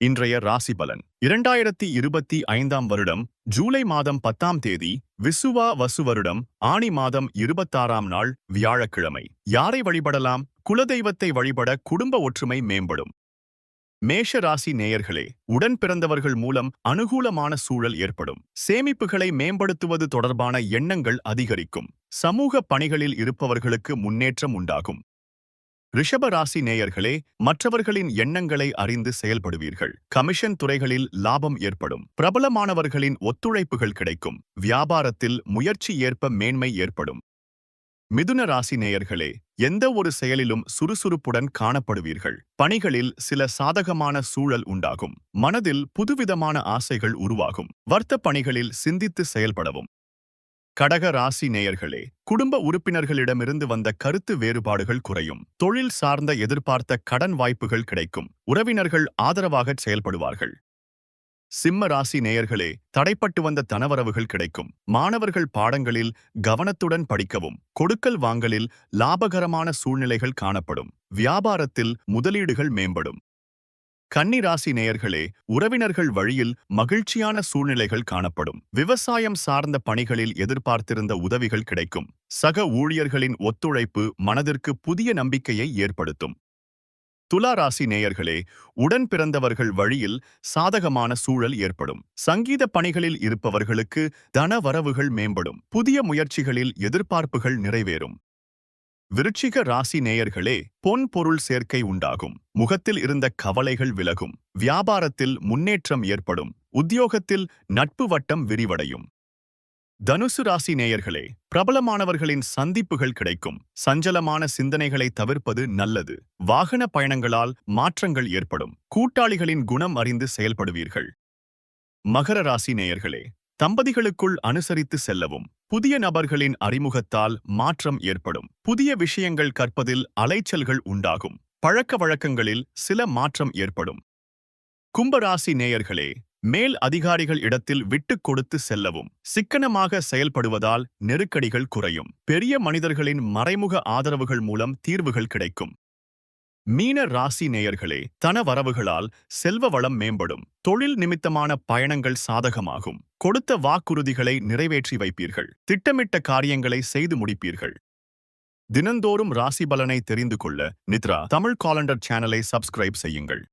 இன்றைய ராசி பலன் 2025 வருடம் ஜூலை மாதம் 10ஆம் தேதி விசுவா வசு வருடம் ஆனி மாதம் 26ஆம் நாள் வியாழக்கிழமை. யாரை வழிபடலாம்? குலதெய்வத்தை வழிபட குடும்ப ஒற்றுமை மேம்படும். மேஷ ராசி நேயர்களே, உடன் பிறந்தவர்கள் மூலம் அனுகூலமான சூழல் ஏற்படும். சேமிப்புகளை மேம்படுத்துவது தொடர்பான எண்ணங்கள் அதிகரிக்கும். சமூக பணிகளில் இருப்பவர்களுக்கு முன்னேற்றம் உண்டாகும். ரிஷப ராசி நேயர்களே, மற்றவர்களின் எண்ணங்களை அறிந்து செயல்படுவீர்கள். கமிஷன் துறைகளில் லாபம் ஏற்படும். பிரபலமானவர்களின் ஒத்துழைப்புகள் கிடைக்கும். வியாபாரத்தில் முயற்சி ஏற்ப மேன்மை ஏற்படும். மிதுன ராசி நேயர்களே, எந்த ஒரு செயலிலும் சுறுசுறுப்புடன் காணப்படுவீர்கள். பணிகளில் சில சாதகமான சூழல் உண்டாகும். மனதில் புதுவிதமான ஆசைகள் உருவாகும். வர்த்தக பணிகளில் சிந்தித்து செயல்படவும். கடக ராசி நேயர்களே, குடும்ப உறுப்பினர்களிடமிருந்து வந்த கருத்து வேறுபாடுகள் குறையும். தொழில் சார்ந்த எதிர்பார்த்த கடன் வாய்ப்புகள் கிடைக்கும். உறவினர்கள் ஆதரவாக செயல்படுவார்கள். சிம்ம ராசி நேயர்களே, தடைப்பட்டு வந்த தனவரவுகள் கிடைக்கும். மாணவர்கள் பாடங்களில் கவனத்துடன் படிக்கவும். கொடுக்கல் வாங்கலில் லாபகரமான சூழ்நிலைகள் காணப்படும். வியாபாரத்தில் முதலீடுகள் மேம்படும். கன்னி ராசி நேயர்களே, உறவினர்கள் வழியில் மகிழ்ச்சியான சூழ்நிலைகள் காணப்படும். விவசாயம் சார்ந்த பணிகளில் எதிர்பார்த்திருந்த உதவிகள் கிடைக்கும். சக ஊழியர்களின் ஒத்துழைப்பு மனதிற்கு புதிய நம்பிக்கையை ஏற்படுத்தும். துலா ராசி நேயர்களே, உடன் பிறந்தவர்கள் வழியில் சாதகமான சூழல் ஏற்படும். சங்கீத பணிகளில் இருப்பவர்களுக்கு தன வரவுகள் மேம்படும். புதிய முயற்சிகளில் எதிர்பார்ப்புகள் நிறைவேறும். விருச்சிக ராசி நேயர்களே, பொன் பொருள் சேர்க்கை உண்டாகும். முகத்தில் இருந்த கவலைகள் விலகும். வியாபாரத்தில் முன்னேற்றம் ஏற்படும். உத்தியோகத்தில் நட்பு வட்டம் விரிவடையும். தனுசு ராசி நேயர்களே, பிரபலமானவர்களின் சந்திப்புகள் கிடைக்கும். சஞ்சலமான சிந்தனைகளை தவிர்ப்பது நல்லது. வாகன பயணங்களால் மாற்றங்கள் ஏற்படும். கூட்டாளிகளின் குணம் அறிந்து செயல்படுவீர்கள். மகர ராசி நேயர்களே, தம்பதிகளுக்குள் அனுசரித்து செல்லவும். புதிய நபர்களின் அறிமுகத்தால் மாற்றம் ஏற்படும். புதிய விஷயங்கள் கற்பதில் அலைச்சல்கள் உண்டாகும். பழக்க வழக்கங்களில் சில மாற்றம் ஏற்படும். கும்பராசி நேயர்களே, மேல் அதிகாரிகள் இடத்தில் விட்டுக் கொடுத்து செல்லவும். சிக்கனமாக செயல்படுவதால் நெருக்கடிகள் குறையும். பெரிய மனிதர்களின் மறைமுக ஆதரவுகள் மூலம் தீர்வுகள் கிடைக்கும். மீன ராசி நேயர்களே, தன வரவுகளால் செல்வ வளம் மேம்படும். தொழில் நிமித்தமான பயணங்கள் சாதகமாகும். கொடுத்த வாக்குறுதிகளை நிறைவேற்றி வைப்பீர்கள். திட்டமிட்ட காரியங்களை செய்து முடிப்பீர்கள். தினந்தோறும் ராசி பலனை தெரிந்து கொள்ள நித்ரா தமிழ் காலண்டர் சேனலை சப்ஸ்கிரைப் செய்யுங்கள்.